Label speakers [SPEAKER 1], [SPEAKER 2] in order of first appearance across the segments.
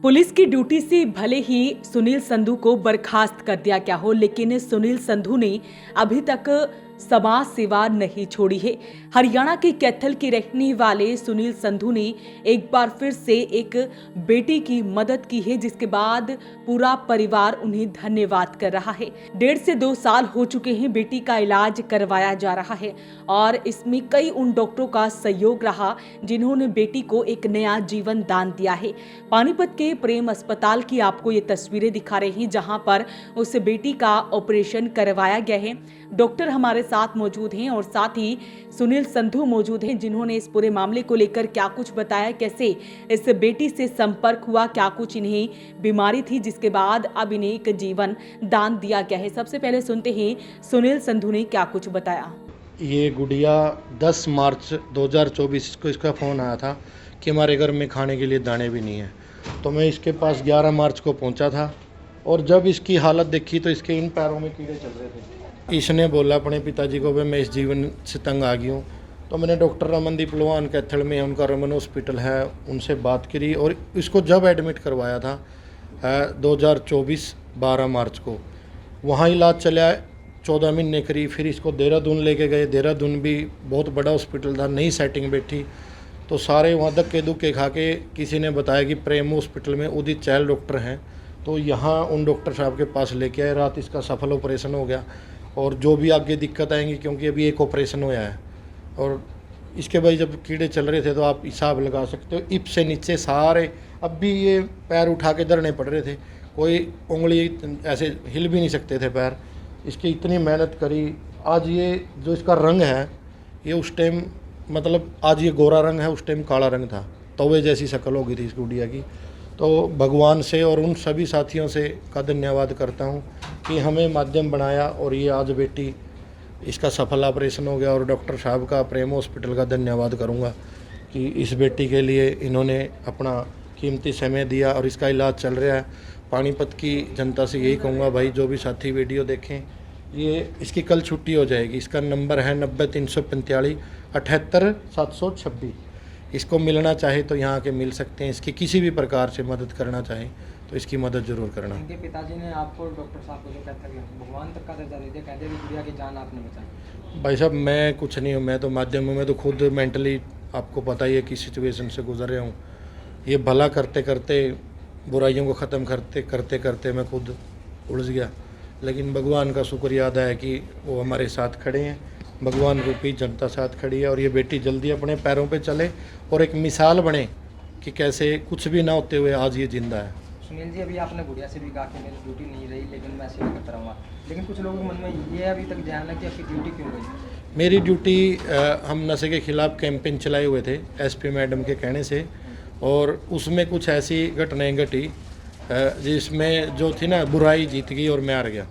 [SPEAKER 1] Police की duty से भले ही सुनील संधू को बर्खास्त कर दिया गया हो, लेकिन सुनील संधू ने अभी तक समाज सेवा नहीं छोड़ी है। हरियाणा के कैथल के रहने वाले सुनील संधू ने एक बार फिर से एक बेटी की मदद की है, जिसके बाद पूरा परिवार उन्हें धन्यवाद कर रहा है। 1.5 से 2 साल हो चुके हैं, बेटी का इलाज करवाया जा रहा है और इसमें कई उन डॉक्टरों का सहयोग रहा जिन्होंने बेटी को एक नया जीवन दान दिया है। पानीपत के प्रेम अस्पताल की आपको ये तस्वीरें दिखा रहे हैं, जहां पर उस बेटी का ऑपरेशन करवाया गया है। डॉक्टर हमारे साथ मौजूद हैं और साथ ही सुनील संधू मौजूद हैं, जिन्होंने इस पूरे मामले को लेकर क्या कुछ बताया, कैसे इस बेटी से संपर्क हुआ, क्या कुछ इन्हें बीमारी थी जिसके बाद अब इन्हें एक जीवन दान दिया गया है। सबसे पहले सुनते हैं सुनील संधू ने क्या कुछ बताया।
[SPEAKER 2] ये गुड़िया 10 मार्च 2024 को इसका फ़ोन आया था कि हमारे घर में खाने के लिए दाने भी नहीं है। तो मैं इसके पास 11 मार्च को पहुंचा था और जब इसकी हालत देखी तो इसके इन पैरों में कीड़े चल रहे थे। इसने बोला अपने पिताजी को भाई मैं इस जीवन से तंग आ गई हूँ। तो मैंने डॉक्टर रमनदीप लोहान कैथल में उनका रमन हॉस्पिटल है, उनसे बात करी और इसको जब एडमिट करवाया था 2024 12 मार्च को, वहाँ इलाज चला 14 महीने करीब। फिर इसको देहरादून लेके गए। देहरादून भी बहुत बड़ा हॉस्पिटल था, नई सेटिंग बैठी तो सारे वहाँ धक्के धुक्के खा के किसी ने बताया कि प्रेम हॉस्पिटल में उदित चहल डॉक्टर हैं, तो यहाँ उन डॉक्टर साहब के पास लेके आए। रात इसका सफल ऑपरेशन हो गया और जो भी आगे दिक्कत आएंगी, क्योंकि अभी एक ऑपरेशन हुआ है और इसके भाई जब कीड़े चल रहे थे तो आप हिसाब लगा सकते हो, इप से नीचे सारे अब भी ये पैर उठा के धरने पड़ रहे थे, कोई उंगली ऐसे हिल भी नहीं सकते थे पैर। इसकी इतनी मेहनत करी। आज ये जो इसका रंग है, ये उस टाइम मतलब आज ये गोरा रंग है, उस टाइम काला रंग था, तवे जैसी शक्ल हो गई थी इस गुड़िया की। तो भगवान से और उन सभी साथियों से का धन्यवाद करता हूँ कि हमें माध्यम बनाया और ये आज बेटी इसका सफल ऑपरेशन हो गया। और डॉक्टर साहब का, प्रेम हॉस्पिटल का धन्यवाद करूँगा कि इस बेटी के लिए इन्होंने अपना कीमती समय दिया और इसका इलाज चल रहा है। पानीपत की जनता से यही कहूँगा भाई, जो भी साथी वीडियो देखें, ये इसकी कल छुट्टी हो जाएगी। इसका नंबर है 90 345 78 726। इसको मिलना चाहे तो यहाँ के मिल सकते हैं। इसकी किसी भी प्रकार से मदद करना चाहे तो इसकी मदद जरूर करना।
[SPEAKER 3] इनके पिताजी ने आपको डॉक्टर साहब को जो कहते हैं भगवान तक का दर्जा दे दिया, कहते हैं गुड़िया की जान आपने बचाई।
[SPEAKER 2] भाई साहब मैं कुछ नहीं हूँ, मैं तो माध्यम हूँ। मैं तो खुद मेंटली आपको पता ही है कि सिचुएशन से गुजर रहा हूँ। ये भला करते करते, बुराइयों को ख़त्म करते करते मैं खुद उलझ गया, लेकिन भगवान का शुक्रिया अदा है कि वो हमारे साथ खड़े हैं। भगवान रूपी जनता साथ खड़ी है और ये बेटी जल्दी अपने पैरों पे चले और एक मिसाल बने कि कैसे कुछ भी ना होते हुए आज ये जिंदा है।
[SPEAKER 3] सुनील जी, अभी आपने गुड़िया से भी कहा कि मेरी ड्यूटी नहीं रही, लेकिन मैं सेवा करता रहूँगा, लेकिन कुछ लोगों के मन में ये अभी तक ध्यान है कि आपकी ड्यूटी क्यों गई?
[SPEAKER 2] मेरी ड्यूटी, हम नशे के खिलाफ कैंपेन चलाए हुए थे एसपी मैडम के कहने से, और उसमें कुछ ऐसी घटनाएं घटी जिसमें जो थी ना, बुराई जीत गई और मैं हार गया।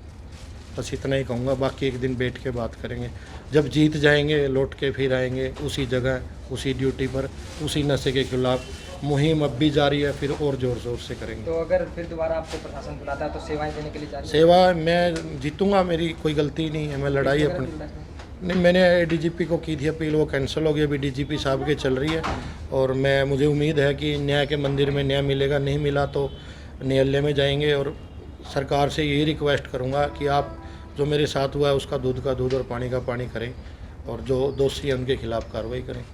[SPEAKER 2] बस इतना ही कहूँगा, बाकी एक दिन बैठ के बात करेंगे। जब जीत जाएंगे लौट के फिर आएंगे उसी जगह, उसी ड्यूटी पर, उसी नशे के खिलाफ मुहिम अब भी जारी है, फिर और ज़ोर ज़ोर से करेंगे।
[SPEAKER 3] तो अगर फिर दोबारा आपको प्रशासन बुलाता है तो सेवाएं देने के लिए जारी?
[SPEAKER 2] सेवा मैं जीतूँगा, मेरी कोई गलती नहीं है। मैं लड़ाई अपनी नहीं, मैंने डीजीपी को की थी अपील, वो कैंसिल हो गई। अभी डीजीपी साहब के चल रही है और मुझे उम्मीद है कि न्याय के मंदिर में न्याय मिलेगा। नहीं मिला तो न्यायालय में जाएंगे और सरकार से यही रिक्वेस्ट करूँगा कि आप जो मेरे साथ हुआ है उसका दूध का दूध और पानी का पानी करें और जो दोषी हैं उनके खिलाफ कार्रवाई करें।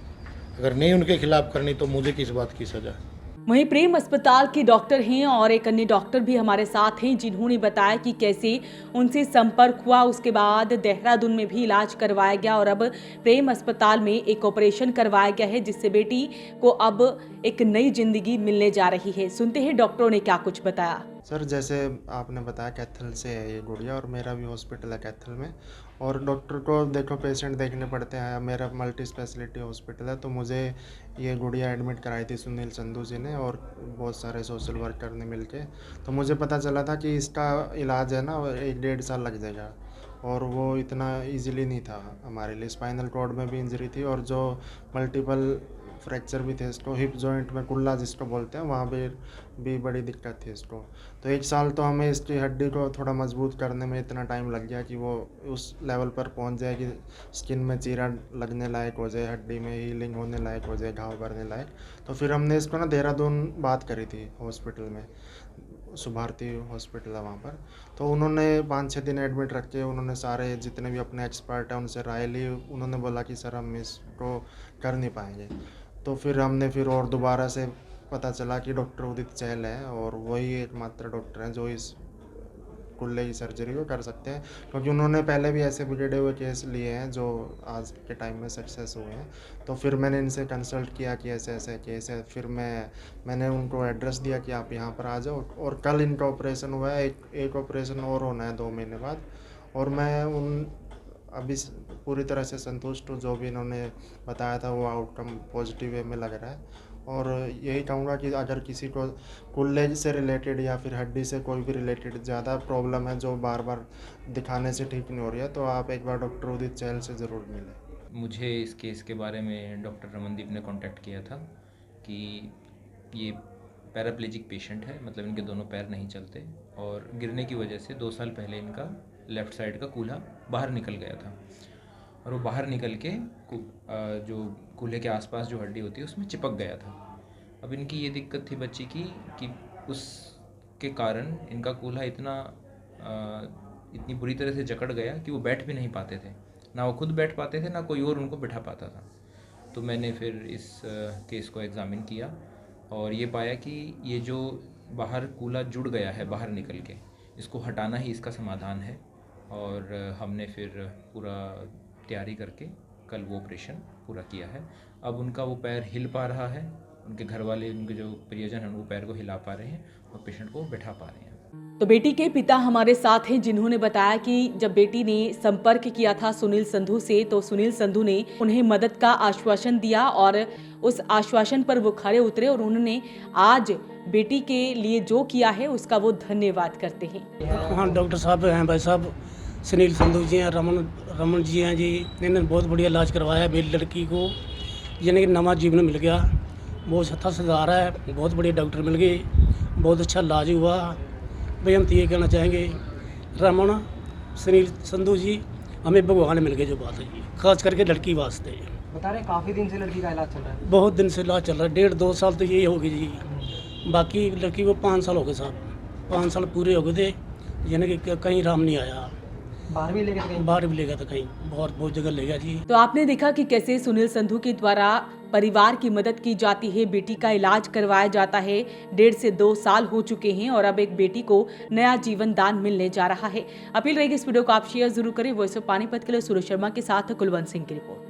[SPEAKER 2] अगर नहीं उनके खिलाफ करनी तो मुझे किस बात की सज़ा है।
[SPEAKER 1] वहीं प्रेम अस्पताल के डॉक्टर हैं और एक अन्य डॉक्टर भी हमारे साथ हैं, जिन्होंने बताया कि कैसे उनसे संपर्क हुआ। उसके बाद देहरादून में भी इलाज करवाया गया और अब प्रेम अस्पताल में एक ऑपरेशन करवाया गया है, जिससे बेटी को अब एक नई जिंदगी मिलने जा रही है। सुनते हैं डॉक्टरों ने क्या कुछ बताया।
[SPEAKER 4] सर, जैसे आपने बताया कैथल से है ये गुड़िया और मेरा भी हॉस्पिटल है कैथल में, और डॉक्टर को देखो पेशेंट देखने पड़ते हैं। मेरा मल्टी स्पेशलिटी हॉस्पिटल है, तो मुझे ये गुड़िया एडमिट कराई थी सुनील संधू जी ने और बहुत सारे सोशल वर्कर ने मिलके। तो मुझे पता चला था कि इसका इलाज है ना 1-1.5 साल लग जाएगा, और वो इतना इजीली नहीं था हमारे लिए। स्पाइनल कॉर्ड में भी इंजरी थी और जो मल्टीपल फ्रैक्चर भी थे इसको, हिप जॉइंट में कुल्ला जिसको बोलते हैं, वहाँ पे भी बड़ी दिक्कत थी इसको। तो 1 साल तो हमें इसकी हड्डी को थोड़ा मजबूत करने में इतना टाइम लग गया कि वो उस लेवल पर पहुँच जाए कि स्किन में चीरा लगने लायक हो जाए, हड्डी में हीलिंग होने लायक हो जाए, घाव भरने लायक। तो फिर हमने इसको ना देहरादून बात करी थी हॉस्पिटल में, सुभारती हॉस्पिटल है वहाँ पर। तो उन्होंने 5-6 दिन एडमिट रख के उन्होंने सारे जितने भी अपने एक्सपर्ट हैं उनसे राय ली। उन्होंने बोला कि सर हम इसको कर नहीं पाएंगे। तो फिर हमने फिर और दोबारा से पता चला कि डॉक्टर उदित चहल है और वही एकमात्र डॉक्टर हैं जो इस कुल्ले की सर्जरी को कर सकते हैं, क्योंकि उन्होंने पहले भी ऐसे बिगड़े हुए केस लिए हैं जो आज के टाइम में सक्सेस हुए हैं। तो फिर मैंने इनसे कंसल्ट किया कि ऐसे ऐसे केस है। फिर मैंने उनको एड्रेस दिया कि आप यहाँ पर आ जाओ, और कल इनका ऑपरेशन हुआ है। एक ऑपरेशन और होना है 2 महीने बाद, और मैं अभी पूरी तरह से संतुष्ट हूँ। जो भी इन्होंने बताया था वो आउटकम पॉजिटिव वे में लग रहा है। और यही कहूँगा कि अगर किसी को कुल्ले से रिलेटेड या फिर हड्डी से कोई भी रिलेटेड ज़्यादा प्रॉब्लम है जो बार बार दिखाने से ठीक नहीं हो रही है, तो आप एक बार डॉक्टर उदित चहल से ज़रूर मिलें।
[SPEAKER 5] मुझे इस केस के बारे में डॉक्टर रमनदीप ने कांटेक्ट किया था कि ये पैराप्लेजिक पेशेंट है, मतलब इनके दोनों पैर नहीं चलते, और गिरने की वजह से 2 साल पहले इनका लेफ़्ट साइड का कूल्हा बाहर निकल गया था, और वो बाहर निकल के जो कूल्हे के आसपास जो हड्डी होती है उसमें चिपक गया था। अब इनकी ये दिक्कत थी बच्ची की कि उसके कारण इनका कूल्हा इतनी बुरी तरह से जकड़ गया कि वो बैठ भी नहीं पाते थे, ना वो खुद बैठ पाते थे, ना कोई और उनको बिठा पाता था। तो मैंने फिर इस केस को एग्ज़ामिन किया और ये पाया कि ये जो बाहर कूल्हा जुड़ गया है बाहर निकल के, इसको हटाना ही इसका समाधान है। और हमने फिर पूरा तैयारी करके कल वो ऑपरेशन पूरा किया है। अब उनका वो पैर हिल पा रहा है, उनके घर वाले, उनके जो प्रियजन हैं वो पैर को हिला पा रहे हैं और पेशेंट को बैठा पा रहे हैं।
[SPEAKER 1] तो बेटी के पिता हमारे साथ हैं, जिन्होंने बताया कि जब बेटी ने संपर्क किया था सुनील संधू से, तो सुनील संधू ने उन्हें मदद का आश्वासन दिया और उस आश्वासन पर वो खरे उतरे, और उन्होंने आज बेटी के लिए जो किया है उसका वो धन्यवाद करते हैं।
[SPEAKER 6] हाँ, डॉक्टर साहब हैं, भाई साहब सुनील संधू जी हैं, रमन जी हैं जी, इन्होंने बहुत बढ़िया इलाज करवाया है। मेरी लड़की को यानी कि नवा जीवन मिल गया, बहुत अच्छा सुधार है, बहुत बढ़िया डॉक्टर मिल गए, बहुत अच्छा इलाज हुआ। भाई हम तो ये कहना चाहेंगे, रमन सुनील संधू जी हमें भगवान मिल गए, जो बात है जी, खास करके लड़की वास्ते।
[SPEAKER 3] बता रहे काफ़ी दिन से लड़की का इलाज चल रहा है।
[SPEAKER 6] बहुत दिन से इलाज चल रहा है, 1.5-2 साल तो यही हो गई जी। बाकी लड़की को 5 साल हो गए साहब, 5 साल पूरे हो गए थे, यानी कि कहीं आराम नहीं आया।
[SPEAKER 3] बाहर भी ले गए थे कहीं?
[SPEAKER 6] बाहर भी ले गया था, कहीं बहुत जगह ले गया जी।
[SPEAKER 1] तो आपने देखा कि कैसे सुनील संधू के द्वारा परिवार की मदद की जाती है, बेटी का इलाज करवाया जाता है। 1.5 से 2 साल हो चुके हैं और अब एक बेटी को नया जीवन दान मिलने जा रहा है। अपील रहेगी इस वीडियो को आप शेयर जरूर करें। वॉइस ऑफ पानीपत के लिए सुरेश शर्मा के साथ कुलवंत सिंह की रिपोर्ट।